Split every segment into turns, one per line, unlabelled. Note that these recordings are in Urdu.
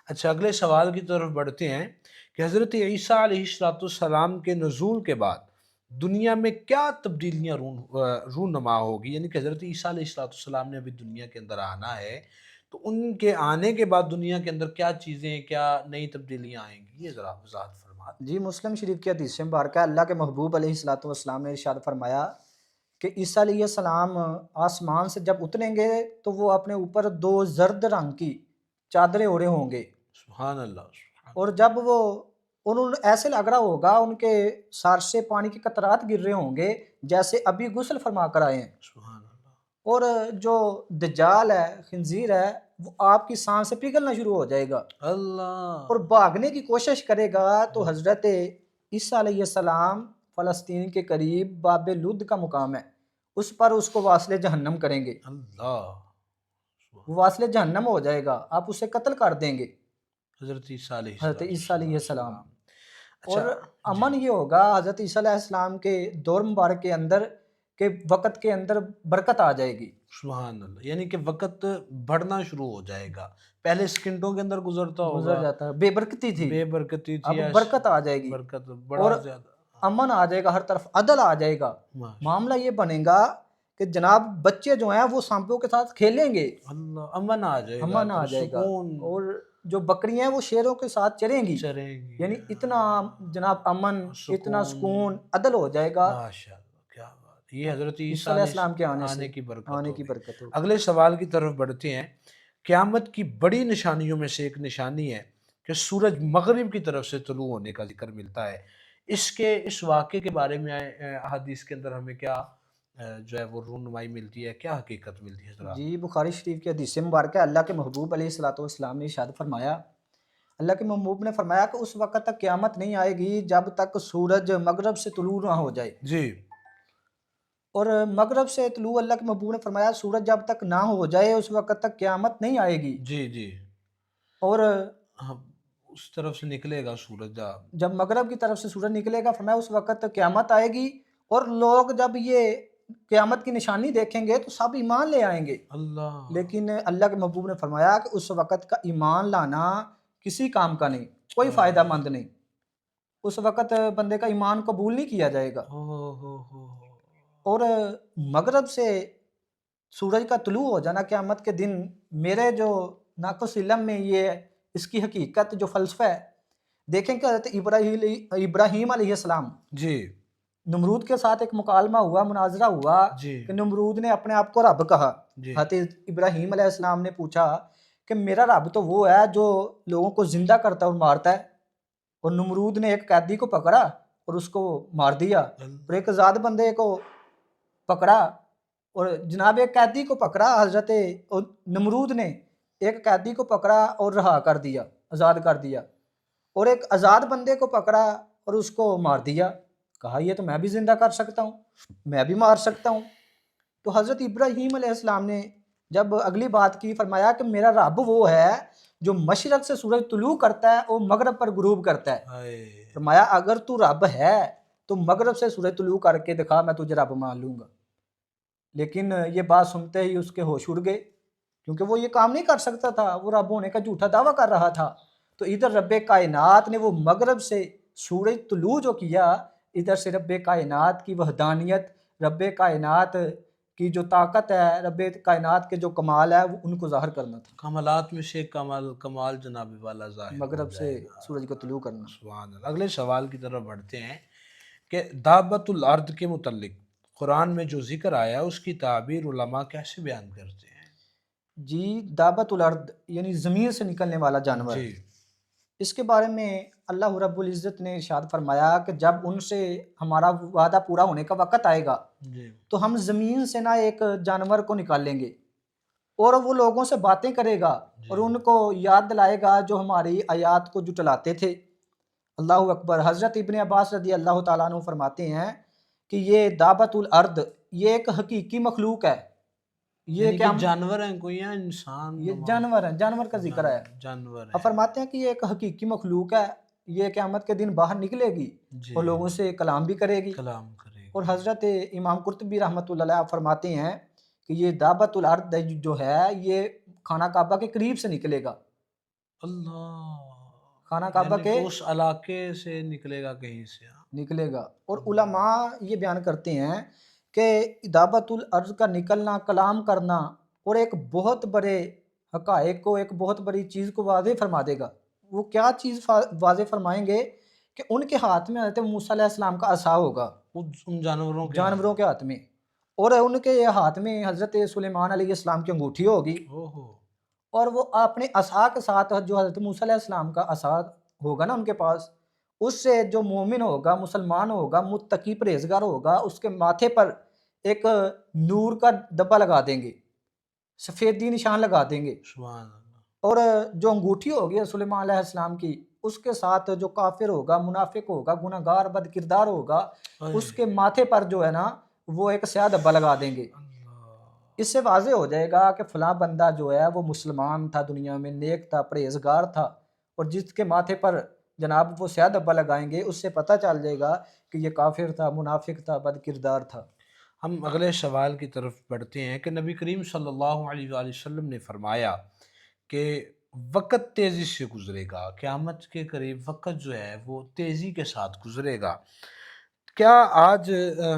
اچھا، اگلے سوال کی طرف بڑھتے ہیں کہ حضرت عیسیٰ علیہ السلام کے نزول کے بعد دنیا میں کیا تبدیلیاں رونما ہوگی؟ یعنی کہ حضرت عیسیٰ علیہ السلام نے ابھی دنیا کے اندر آنا ہے، تو ان کے آنے کے بعد دنیا کے اندر کیا چیزیں، کیا نئی تبدیلیاں آئیں گی؟ یہ ذرا وضاحت فرما دیں۔
جی، مسلم شریف کی حدیث مبارکہ اللہ کے محبوب علیہ الصلوۃ والسلام نے ارشاد فرمایا کہ عیسیٰ علیہ السلام آسمان سے جب اتریں گے تو وہ اپنے اوپر دو زرد رنگ کی چادریں اوڑھے ہوں گے،
سبحان اللہ، سبحان
اور جب وہ انہوں ایسے لگ رہا ہوگا ان کے سر سے پانی کے قطرات گر رہے ہوں گے جیسے ابھی غسل فرما کر آئے ہیں،
سبحان اللہ،
اور جو دجال ہے، خنزیر ہے، وہ آپ کی سانس سے پگھلنا شروع ہو جائے گا
اللہ،
اور بھاگنے کی کوشش کرے گا تو حضرت عیسیٰ علیہ السلام فلسطین کے قریب باب لد کا مقام ہے، اس پر اس کو واصل جہنم کریں گے،
اللہ،
وہ واصل جہنم ہو جائے گا، آپ اسے قتل کر دیں گے،
حضرت عیسیٰ
حضرت
علیہ
عیسیٰ علیہ السلام۔
السلام۔
اور
اچھا، جی،
امن یہ ہوگا حضرت عیسیٰ علیہ السلام کے دور مبارک کے اندر کہ وقت کے اندر برکت آ جائے گی،
سبحان اللہ، یعنی کہ وقت بڑھنا شروع ہو جائے گا، پہلے سکنٹوں کے اندر گزرتا
گزر
ہوگا،
جاتا ہے، بے برکتی تھی،
بے برکتی تھی،
اب برکت آ جائے گی
برکت
اور
بڑا زیادہ،
امن آ جائے گا، ہر طرف عدل آ جائے گا۔
ماشاء
معاملہ یہ بنے گا کہ جناب بچے جو ہیں وہ سانپوں کے ساتھ کھیلیں گے،
اللہ، امن آ جائے گا،
امن آ جائے گا،
پرسکون
اور جو بکریاں ہیں وہ شیروں کے ساتھ چریں گی،
چریں گی،
یعنی اتنا جناب امن، اتنا
سکون،
سکون، عدل ہو جائے گا،
ماشاء اللہ، کیا بات، یہ حضرت
عیسیٰ
عیسیٰ
علیہ
علیہ
السلام کے آنے سے
آنے کی برکت
آنے
ہو
کی
گئی۔
برکت ہوگی۔
اگلے سوال کی طرف بڑھتے ہیں، قیامت کی بڑی نشانیوں میں سے ایک نشانی ہے کہ سورج مغرب کی طرف سے طلوع ہونے کا ذکر ملتا ہے، اس واقعے کے بارے میں احادیث کے اندر ہمیں کیا جو ہے وہ رونمائی ملتی ہے، کیا حقیقت ملتی ہے ذرا؟
جی، بخاری شریف کی حدیث مبارکہ اللہ کے محبوب علیہ الصلوۃ والسلام نے ارشاد فرمایا، اللہ کے محبوب نے فرمایا کہ اس وقت تک قیامت نہیں آئے گی جب تک سورج مغرب سے طلوع نہ ہو جائے،
جی،
اور مغرب سے طلوع اللہ کے محبوب نے فرمایا سورج جب تک نہ ہو جائے اس وقت تک قیامت نہیں آئے گی،
جی، جی،
اور
ہاں، اس طرف سے نکلے گا سورج،
جب مغرب کی طرف سے سورج نکلے گا فرمایا اس وقت تک قیامت آئے گی، اور لوگ جب یہ قیامت کی نشانی دیکھیں گے تو سب ایمان لے آئیں گے،
اللہ،
لیکن اللہ کے محبوب نے فرمایا کہ اس وقت کا ایمان لانا کسی کام کا نہیں، کوئی فائدہ مند نہیں، اس وقت بندے کا ایمان قبول نہیں کیا جائے گا،
ہو،
اور مغرب سے سورج کا طلوع ہو جانا قیامت کے دن میرے جو ناقص علم میں یہ اس کی حقیقت جو فلسفہ ہے، دیکھیں کہ حضرت ابراہیم علیہ السلام،
جی،
نمرود کے ساتھ ایک مکالمہ ہوا، مناظرہ ہوا
جی،
کہ نمرود نے اپنے آپ کو رب کہا،
جی،
حضرت ابراہیم علیہ السلام نے پوچھا کہ میرا رب تو وہ ہے جو لوگوں کو زندہ کرتا ہے اور مارتا ہے، اور نمرود نے ایک قیدی کو پکڑا اور اس کو مار دیا، اور ایک آزاد بندے کو پکڑا، اور جناب ایک قیدی کو پکڑا، حضرت نمرود نے ایک قیدی کو پکڑا اور رہا کر دیا، آزاد کر دیا، اور ایک آزاد بندے کو پکڑا اور اس کو مار دیا، کہا یہ تو میں بھی زندہ کر سکتا ہوں، میں بھی مار سکتا ہوں۔ تو حضرت ابراہیم علیہ السلام نے جب اگلی بات کی فرمایا کہ میرا رب وہ ہے جو مشرق سے سورج طلوع کرتا ہے اور مغرب پر غروب کرتا ہے،
ہائے،
فرمایا اگر تو رب ہے تو مغرب سے سورج طلوع کر کے دکھا، میں تجھے رب مان لوں گا، لیکن یہ بات سنتے ہی اس کے ہوش اڑ گئے، کیونکہ وہ یہ کام نہیں کر سکتا تھا، وہ رب ہونے کا جھوٹا دعویٰ کر رہا تھا، تو ادھر رب کائنات نے وہ مغرب سے سورج طلوع جو کیا، ادھر سے رب کائنات کی وحدانیت، رب کائنات کی جو طاقت ہے، رب کائنات کے جو کمال ہے وہ ان کو ظاہر کرنا تھا،
کمالات میں سے کمال جناب والا ظاہر ہو
مغرب سے
جائے گا،
سورج کو طلوع کرنا۔
سبحان اللہ۔ اگلے سوال کی طرف بڑھتے ہیں کہ دعوت الارض کے متعلق قرآن میں جو ذکر آیا اس کی تعبیر علماء کیسے بیان کرتے ہیں؟
جی، دابت الارض یعنی زمین سے نکلنے والا جانور،
جی،
اس کے بارے میں اللہ رب العزت نے ارشاد فرمایا کہ جب ان سے ہمارا وعدہ پورا ہونے کا وقت آئے گا
جی،
تو ہم زمین سے نہ ایک جانور کو نکالیں گے اور وہ لوگوں سے باتیں کرے گا اور
جی،
ان کو یاد دلائے گا جو ہماری آیات کو جٹلاتے تھے۔ اللہ اکبر۔ حضرت ابن عباس رضی اللہ تعالیٰ عنہ فرماتے ہیں کہ یہ دابت الارض یہ ایک حقیقی مخلوق ہے، یہ
یعنی کہ
کیا
جانور ہیں کوئی، یا انسان
یہ
نما
جانور ہیں، جانور کا ذکر ہے،
جانور
اب
ہیں؟
فرماتے ہیں کہ یہ ایک حقیقی مخلوق ہے، یہ قیامت کے دن باہر نکلے گی
جی،
اور لوگوں سے کلام بھی کرے گی،
کلام کرے
اور
گی،
حضرت امام قرطبی رحمۃ اللہ علیہ فرماتے ہیں کہ یہ دعوت الارض جو ہے یہ خانہ کعبہ کے قریب سے نکلے گا،
اللہ،
خانہ کعبہ
یعنی
کے
کہ اس علاقے سے نکلے گا کہیں سے.
نکلے گا. اور علماء یہ بیان کرتے ہیں کہ ادابت الارض کا نکلنا، کلام کرنا، اور ایک بہت بڑے حقائق کو، ایک بہت بڑی چیز کو واضح فرما دے گا. وہ کیا چیز واضح فرمائیں گے کہ ان کے ہاتھ میں حضرت موسیٰ علیہ السلام کا عصا ہوگا،
ان جانوروں کے
جانوروں کے ہاتھ میں، اور ان کے ہاتھ میں حضرت سلیمان علیہ السلام کی انگوٹھی ہوگی.
اوہو.
اور وہ اپنے عصا کے ساتھ، جو حضرت موسیٰ علیہ السلام کا عصا ہوگا نا ان کے پاس، اس سے جو مومن ہوگا، مسلمان ہوگا، متقی پرہیزگار ہوگا، اس کے ماتھے پر ایک نور کا ڈبہ لگا دیں گے، سفیدی نشان لگا دیں گے.
سبحان اللہ.
اور جو انگوٹھی ہوگی سلیمان علیہ السلام کی، اس کے ساتھ جو کافر ہوگا، منافق ہوگا، گناہ گار، بد کردار ہوگا، اس کے ماتھے پر جو ہے نا وہ ایک سیاہ ڈبہ لگا دیں گے. اس سے واضح ہو جائے گا کہ فلاں بندہ جو ہے وہ مسلمان تھا، دنیا میں نیک تھا، پرہیزگار تھا. اور جس کے ماتھے پر جناب وہ سیاہ ڈبہ لگائیں گے، اس سے پتہ چل جائے گا کہ یہ کافر تھا، منافق تھا، بد کردار تھا.
ہم اگلے سوال کی طرف بڑھتے ہیں کہ نبی کریم صلی اللہ علیہ وآلہ وسلم نے فرمایا کہ وقت تیزی سے گزرے گا، قیامت کے قریب وقت جو ہے وہ تیزی کے ساتھ گزرے گا. کیا آج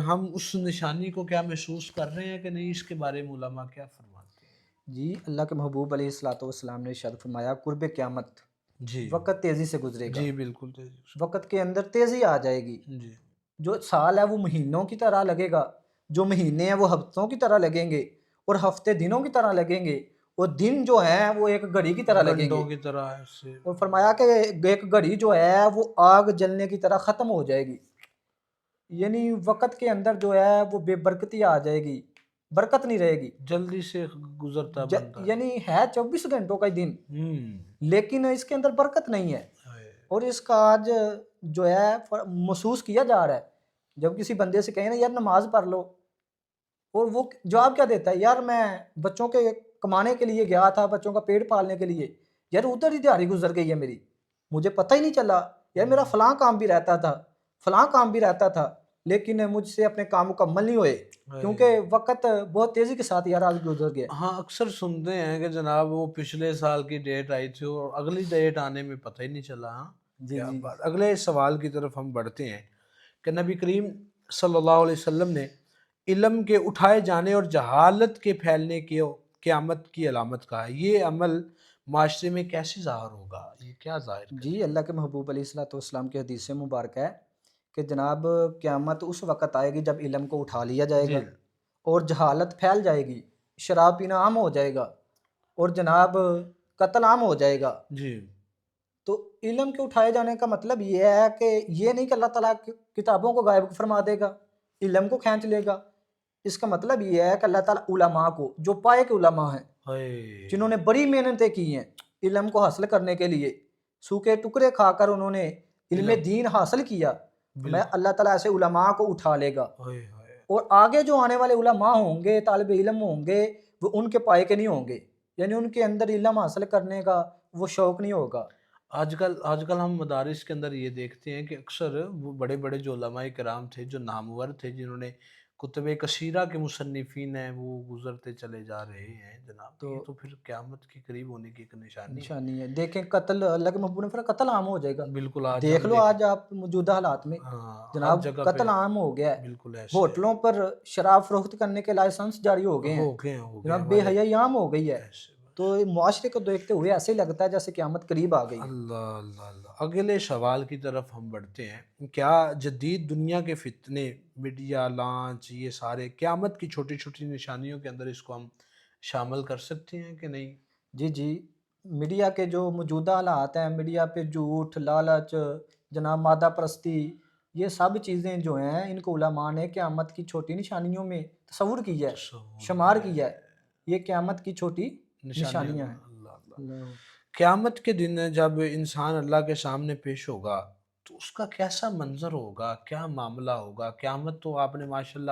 ہم اس نشانی کو کیا محسوس کر رہے ہیں کہ نہیں؟ اس کے بارے میں علماء کیا فرماتے ہیں؟
جی، اللہ کے محبوب علیہ الصلوۃ والسلام نے ارشاد فرمایا قرب قیامت
جی
وقت تیزی سے گزرے گا.
جی بالکل تیزی سے.
وقت کے اندر تیزی آ جائے گی.
جی
جو سال ہے وہ مہینوں کی طرح لگے گا، جو مہینے ہیں وہ ہفتوں کی طرح لگیں گے، اور ہفتے دنوں کی طرح لگیں گے، اور دن جو ہیں وہ ایک گھڑی کی طرح لگیں
گھنٹوں
گے.
کی طرح ایسے.
اور فرمایا کہ ایک گھڑی جو ہے وہ آگ جلنے کی طرح ختم ہو جائے گی. یعنی وقت کے اندر جو ہے وہ بے برکتی آ جائے گی، برکت نہیں رہے گی.
جلدی سے گزرتا بنتا ہے.
یعنی ہے 24 گھنٹوں کا ہی دن، لیکن اس کے اندر برکت نہیں ہے. اور اس کا آج جو ہے محسوس کیا جا رہا ہے. جب کسی بندے سے کہیں نا یار نماز پڑھ لو، اور وہ جواب کیا دیتا ہے، یار میں بچوں کے کمانے کے لیے گیا تھا، بچوں کا پیٹ پالنے کے لیے، یار ادھر ہی دیہڑی گزر گئی ہے میری، مجھے پتہ ہی نہیں چلا. یار میرا فلاں کام بھی رہتا تھا، فلاں کام بھی رہتا تھا، لیکن مجھ سے اپنے کام مکمل نہیں ہوئے، کیونکہ وقت بہت تیزی کے ساتھ یار آج گزر گیا.
ہاں اکثر سنتے ہیں کہ جناب وہ پچھلے سال کی ڈیٹ آئی تھی اور اگلی ڈیٹ آنے میں پتہ ہی نہیں چلا. ہاں
جی
کیا
جی
بات. اگلے سوال کی طرف ہم بڑھتے ہیں کہ نبی کریم صلی اللہ علیہ وسلم نے علم کے اٹھائے جانے اور جہالت کے پھیلنے کی قیامت کی علامت کہا ہے. یہ عمل معاشرے میں کیسے ظاہر ہوگا؟ یہ کیا ظاہر کرے
جی،
گا؟
اللہ کے محبوب علیہ الصلوۃ والسلام کی حدیث مبارکہ ہے کہ جناب قیامت اس وقت آئے گی جب علم کو اٹھا لیا جائے گا،
جی
اور جہالت پھیل جائے گی، شراب پینا عام ہو جائے گا، اور جناب قتل عام ہو جائے گا.
جی
تو علم کے اٹھائے جانے کا مطلب یہ ہے کہ یہ نہیں کہ اللہ تعالیٰ کتابوں کو غائب فرما دے گا، علم کو کھینچ لے گا. اس کا مطلب یہ ہے کہ اللہ تعالیٰ علماء کو، جو پائے کے علماء ہیں، جنہوں نے بڑی محنتیں کی ہیں علم کو حاصل کرنے کے لیے، سوکھے ٹکڑے کھا کر انہوں نے علم دین حاصل کیا، میں اللہ تعالیٰ ایسے علماء کو اٹھا لے گا. اور آگے جو آنے والے علماء ہوں گے، طالب علم ہوں گے، وہ ان کے پائے کے نہیں ہوں گے، یعنی ان کے اندر علم حاصل کرنے کا وہ شوق نہیں ہوگا.
آج کل ہم مدارس کے اندر یہ دیکھتے ہیں کہ اکثر وہ بڑے بڑے جو علماء کرام تھے، جو نامور تھے، جنہوں نے کتب کثیرہ کے مصنفین ہیں، وہ گزرتے چلے جا رہے ہیں جناب. یہ تو پھر قیامت کے قریب ہونے کی ایک نشانی ہے.
دیکھیں قتل، اللہ کے محبوب نے فرمایا قتل عام ہو جائے گا.
بالکل آج
دیکھ
ہم
لو آج آپ موجودہ حالات میں
ہر
جناب
جگہ
قتل
پہ
عام ہو گیا ہے.
بالکل ایسے
ہوٹلوں پر شراب فروخت کرنے کے لائسنس جاری ہو گئے ہیں، جناب بے حیائی عام ہو گئی ہے. تو معاشرے کو دیکھتے ہوئے ایسے ہی لگتا ہے جیسے قیامت قریب آ گئی.
اللہ اللہ اللہ. اگلے سوال کی طرف ہم بڑھتے ہیں. کیا جدید دنیا کے فتنے، میڈیا لانچ، یہ سارے قیامت کی چھوٹی چھوٹی نشانیوں کے اندر اس کو ہم شامل کر سکتے ہیں کہ نہیں؟
جی جی، میڈیا کے جو موجودہ حالات ہیں، میڈیا پہ جھوٹ، لالچ، جناب مادہ پرستی، یہ سب چیزیں جو ہیں ان کو علماء نے قیامت کی چھوٹی نشانیوں میں تصور کیا ہے، شمار کیا ہے. یہ قیامت کی چھوٹی نشانیاں ہیں.
اللہ اللہ. قیامت کے دن جب انسان اللہ کے سامنے پیش ہوگا تو اس کا کیسا منظر ہوگا، کیا معاملہ ہوگا؟ قیامت تو آپ نے ماشاءاللہ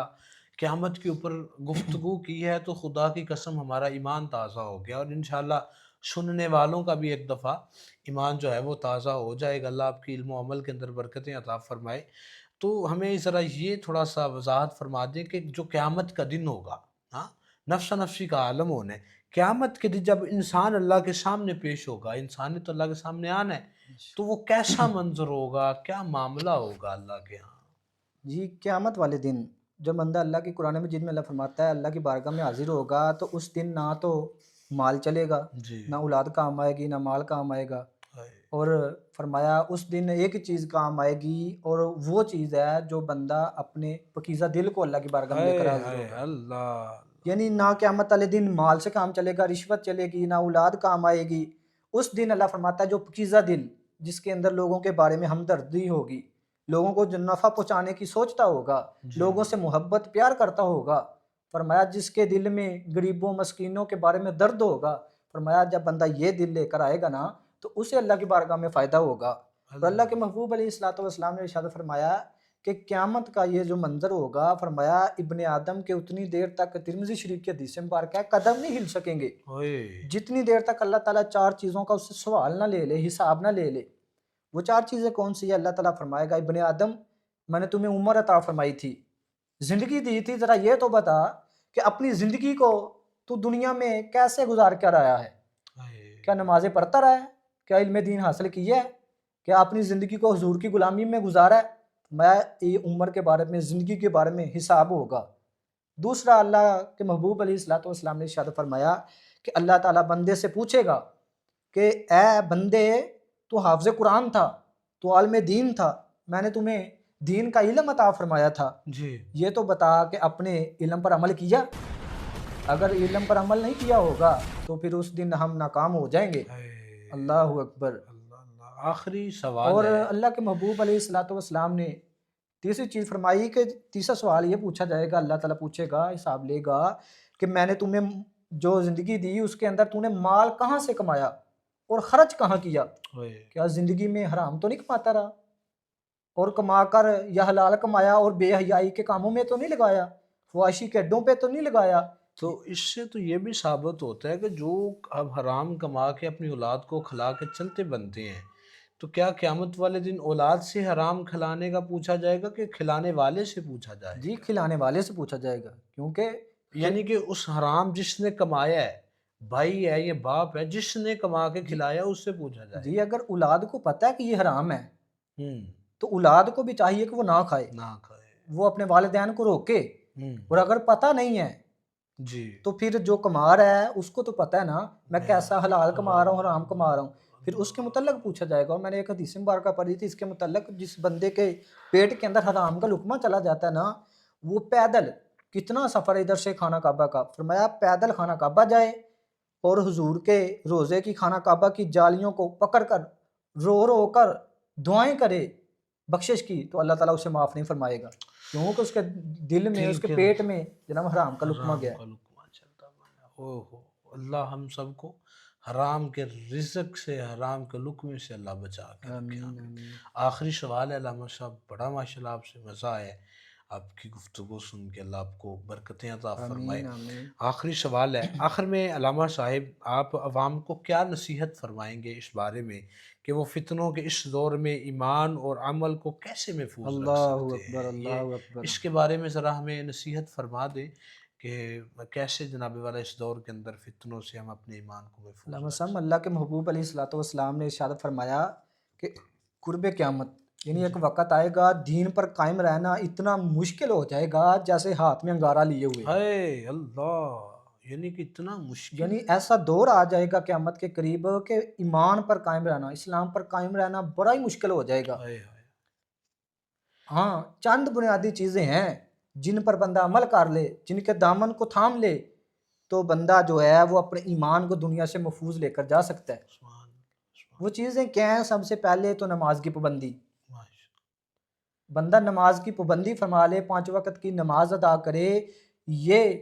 قیامت کے اوپر گفتگو کی ہے تو خدا کی قسم ہمارا ایمان تازہ ہو گیا، اور انشاءاللہ سننے والوں کا بھی ایک دفعہ ایمان جو ہے وہ تازہ ہو جائے گا. اللہ آپ کی علم و عمل کے اندر برکتیں عطا فرمائے. تو ہمیں ذرا یہ تھوڑا سا وضاحت فرما دیں کہ جو قیامت کا دن ہوگا، ہاں، نفس نفسی کا عالم ہونا ہے، قیامت کے دن جب انسان اللہ کے سامنے پیش ہوگا، انسان نے تو اللہ کے سامنے آنا ہے، تو وہ کیسا منظر ہوگا، کیا معاملہ ہوگا اللہ کے ہاں؟
جی قیامت والے دن جب بندہ اللہ کی قرآن مجید میں اللہ فرماتا ہے اللہ کی بارگاہ میں حاضر ہوگا تو اس دن نہ تو مال چلے گا،
جی
نہ اولاد کام آئے گی، نہ مال کام آئے گا،
ہائے،
اور فرمایا اس دن ایک چیز کام آئے گی، اور وہ چیز ہے جو بندہ اپنے پاکیزہ دل کو اللہ کی بارگاہ میں لے کر
ہائے
حاضر
ہائے
ہوگا۔
اللہ،
یعنی نہ قیامت والے دن مال سے کام چلے گا، رشوت چلے گی، نہ اولاد کام آئے گی۔ اس دن اللہ فرماتا ہے جو پاکیزہ دل، جس کے اندر لوگوں کے بارے میں ہمدردی ہوگی، لوگوں کو جو نفع پہنچانے کی سوچتا ہوگا،
جی
لوگوں سے محبت پیار کرتا ہوگا، فرمایا جس کے دل میں غریبوں مسکینوں کے بارے میں درد ہوگا، فرمایا جب بندہ یہ دل لے کر آئے گا نا تو اسے اللہ کی بارگاہ میں فائدہ ہوگا۔ اور اللہ کے محبوب علیہ الصلوۃ والسلام نے ارشاد فرمایا کہ قیامت کا یہ جو منظر ہوگا، فرمایا ابن آدم کے اتنی دیر تک، ترمذی شریف کے حدیث مبارک ہے، قدم نہیں ہل سکیں گے
ہائے،
جتنی دیر تک اللہ تعالیٰ 4 چیزوں کا اس سے سوال نہ لے لے، حساب نہ لے لے۔ وہ 4 چیزیں کون سی ہے؟ اللہ تعالیٰ فرمائے گا ابن آدم میں نے تمہیں عمر عطا فرمائی تھی، زندگی دی تھی، ذرا یہ تو بتا کہ اپنی زندگی کو تو دنیا میں کیسے گزار کر آیا ہے؟
ہائے،
کیا نمازیں پڑھتا رہا ہے؟ کیا علم دین حاصل کیا ہے؟ کیا اپنی زندگی کو حضور کی غلامی میں گزارا ہے؟ میں یہ عمر کے بارے میں، زندگی کے بارے میں حساب ہوگا۔ دوسرا، اللہ کے محبوب علیہ الصلوۃ والسلام نے ارشاد فرمایا کہ اللہ تعالیٰ بندے سے پوچھے گا کہ اے بندے تو حافظ قرآن تھا، تو عالم دین تھا، میں نے تمہیں دین کا علم عطا فرمایا تھا،
جی
یہ تو بتا کہ اپنے علم پر عمل کیا؟ اگر علم پر عمل نہیں کیا ہوگا تو پھر اس دن ہم ناکام ہو جائیں گے۔
ہائے،
اللہ اکبر۔
اللہ اللہ، آخری سوال
اور
ہے،
اللہ کے محبوب علیہ الصلوۃ والسلام نے تیسری چیز فرمائی کہ تیسرا سوال یہ پوچھا جائے گا، اللہ تعالیٰ پوچھے گا، حساب لے گا کہ میں نے تمہیں جو زندگی دی اس کے اندر تو نے مال کہاں سے کمایا اور خرچ کہاں کیا؟
ہائے،
کیا زندگی میں حرام تو نہیں کماتا رہا، اور کما کر یا حلال کمایا اور بے حیائی کے کاموں میں تو نہیں لگایا، فحاشی کے اڈوں پہ تو نہیں لگایا؟
تو اس سے تو یہ بھی ثابت ہوتا ہے کہ جو اب حرام کما کے اپنی اولاد کو کھلا کے چلتے بنتے ہیں، تو کیا قیامت والے دن اولاد سے حرام کھلانے کا پوچھا جائے گا کہ کھلانے والے سے پوچھا جائے
جی
گا؟
کھلانے والے سے پوچھا جائے گا، کیونکہ
یعنی کہ اس حرام جس نے کمایا ہے، بھائی ہے یہ باپ ہے، جس نے کما کے
جی
کھلایا اس سے پوچھا جائے
جی
گا۔
اگر اولاد کو پتہ ہے کہ یہ حرام ہے
ہوں،
تو اولاد کو بھی چاہیے کہ وہ نہ کھائے،
نہ کھائے،
وہ اپنے والدین کو روکے،
ہوں،
اور اگر پتہ نہیں ہے
جی،
تو پھر جو کما رہا ہے اس کو تو پتہ ہے نا میں کیسا حلال کما رہا ہوں، حرام کما رہا ہوں، پھر اس کے متعلق پوچھا جائے گا۔ اور میں نے ایک حدیث مبارکہ پڑھی تھی اس کے متعلق، جس بندے کے پیٹ کے اندر حرام کا لقمہ چلا جاتا ہے نا، وہ پیدل کتنا سفر ہے ادھر سے خانہ کعبہ کا، فرمایا پیدل خانہ کعبہ جائے اور حضور کے روزے کی خانہ کعبہ کی جالیوں کو پکڑ کر رو رو کر دعائیں کرے بخشش کی، تو اللہ تعالیٰ اسے معاف نہیں فرمائے گا، کیونکہ اس کے دل میں، اس کے پیٹ میں جناب حرام کا لقمہ
حرام
گیا ہے۔
کا لقمہ چلتا بنا، او ہو، اللہ ہم سب کو حرام کے رزق سے، حرام کے لقمے سے اللہ بچا کے رکھے،
آمین
آمین۔
آمین
آخری سوال ہے علامہ صاحب، بڑا ماشاءاللہ آپ سے مزہ آیا ہے، آپ کی گفتگو سن کے، اللہ آپ کو برکتیں عطا فرمائے۔
آمین آمین۔
آخری سوال ہے، آخر میں علامہ صاحب آپ عوام کو کیا نصیحت فرمائیں گے اس بارے میں کہ وہ فتنوں کے اس دور میں ایمان اور عمل کو کیسے محفوظ رکھ
اللہ
سکتے
اکبر،
ہیں؟ یہ
اللہ اکبر۔
اس کے بارے میں ذرا ہمیں نصیحت فرما دیں کہ کیسے جناب والا اس دور کے اندر فتنوں سے ہم اپنے ایمان کو محفوظ
علامہ
رکھ
صاحب
سکیں۔
اللہ کے محبوب علیہ الصلوۃ والسلام نے ارشاد فرمایا کہ قرب قیامت یعنی ایک وقت آئے گا دین پر قائم رہنا اتنا مشکل ہو جائے گا جیسے ہاتھ میں انگارہ لیے ہوئے،
ہائے اللہ، یعنی کہ اتنا مشکل،
یعنی ایسا دور آ جائے گا قیامت کے قریب کہ ایمان پر قائم رہنا، اسلام پر قائم رہنا بڑا ہی مشکل ہو جائے گا۔
ہائے ہائے،
ہاں چند بنیادی چیزیں ہیں جن پر بندہ عمل کر لے، جن کے دامن کو تھام لے تو بندہ جو ہے وہ اپنے ایمان کو دنیا سے محفوظ لے کر جا سکتا ہے۔
سبحان اللہ،
وہ چیزیں کیا ہیں؟ سب سے پہلے تو نماز کی پابندی،
ماشاء
بندہ نماز کی پابندی فرما لے، 5 وقت کی نماز ادا کرے، یہ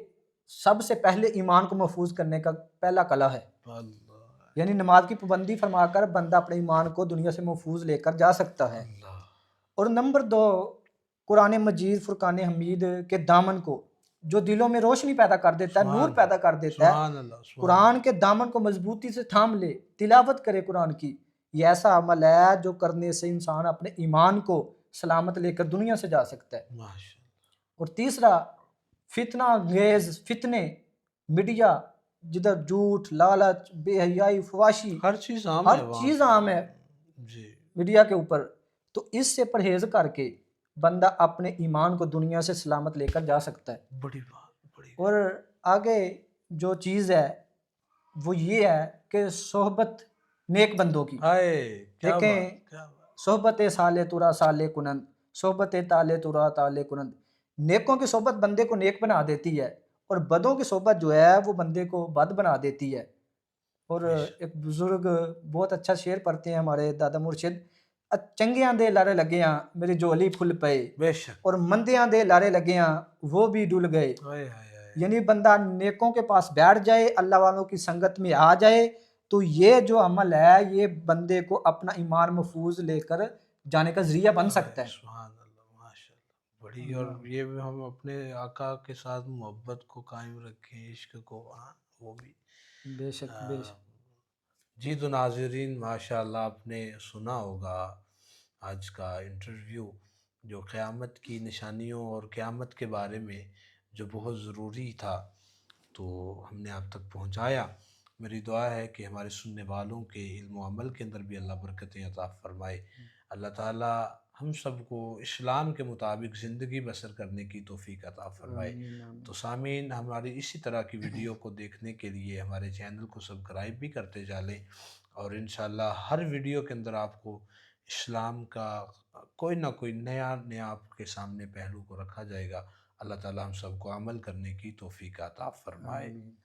سب سے پہلے ایمان کو محفوظ کرنے کا پہلا کلا ہے۔
اللہ،
یعنی نماز کی پابندی فرما کر بندہ اپنے ایمان کو دنیا سے محفوظ لے کر جا سکتا ہے۔
اللہ،
اور نمبر 2، قرآن مجید فرقان حمید کے دامن کو جو دلوں میں روشنی پیدا کر دیتا ہے، نور پیدا کر دیتا ہے،
سبحان اللہ، سبحان
قرآن کے دامن کو مضبوطی سے تھام لے، تلاوت کرے قرآن کی، یہ ایسا عمل ہے جو کرنے سے انسان اپنے ایمان کو سلامت لے کر دنیا سے جا سکتا ہے۔
ماشاء
اور تیسرا، فتنہ انگیز فتنے، میڈیا جدھر جھوٹ، لالچ، بے حیائی، فحاشی،
ہر چیز عام
ہر
ہے وہاں
چیز
پہ۔
عام ہے
جی
میڈیا کے اوپر. تو اس سے پرہیز کر کے بندہ اپنے ایمان کو دنیا سے سلامت لے کر جا سکتا ہے.
بڑی بات، بڑی
اور آگے جو چیز ہے وہ یہ ہے کہ صحبت نیک بندوں کی.
ہائے کیا
دیکھیں
بات، کیا بات،
صحبت سالے تورا سالے کنند، صحبت تالے تورا تالے کنند. نیکوں کی صحبت بندے کو نیک بنا دیتی ہے اور بدوں کی صحبت جو ہے وہ بندے کو بد بنا دیتی ہے. اور
بے شک،
ایک بزرگ بہت اچھا شعر پڑھتے ہیں ہمارے دادا مرشد، چنگیاں دے لارے لگیاں میری جولی پھل پئے
بے شک،
اور مندیاں دے لارے لگیاں وہ بھی ڈل گئے.
ہائے ہائے ہائے،
یعنی بندہ نیکوں کے پاس بیٹھ جائے، اللہ والوں کی سنگت میں آ جائے تو یہ جو عمل ہے یہ بندے کو اپنا ایمان محفوظ لے کر جانے کا ذریعہ بن سکتا ہے.
سبحان اللہ، ماشاء اللہ، بڑی. اور یہ بھی ہم اپنے آقا کے ساتھ محبت کو قائم رکھیں، عشق کو، ہاں وہ بھی.
بے شک بے شک.
جی تو ناظرین، ماشاء اللہ آپ نے سنا ہوگا آج کا انٹرویو جو قیامت کی نشانیوں اور قیامت کے بارے میں جو بہت ضروری تھا تو ہم نے آپ تک پہنچایا. میری دعا ہے کہ ہمارے سننے والوں کے علم و عمل کے اندر بھی اللہ برکتیں عطا فرمائے. اللہ تعالیٰ ہم سب کو اسلام کے مطابق زندگی بسر کرنے کی توفیق عطا فرمائے.
آمین آمین.
تو سامعین، ہماری اسی طرح کی ویڈیو کو دیکھنے کے لیے ہمارے چینل کو سبسکرائب بھی کرتے جالیں، اور انشاءاللہ ہر ویڈیو کے اندر آپ کو اسلام کا کوئی نہ کوئی نیا آپ کے سامنے پہلو کو رکھا جائے گا. اللہ تعالیٰ ہم سب کو عمل کرنے کی توفیق عطا فرمائے.
آمین.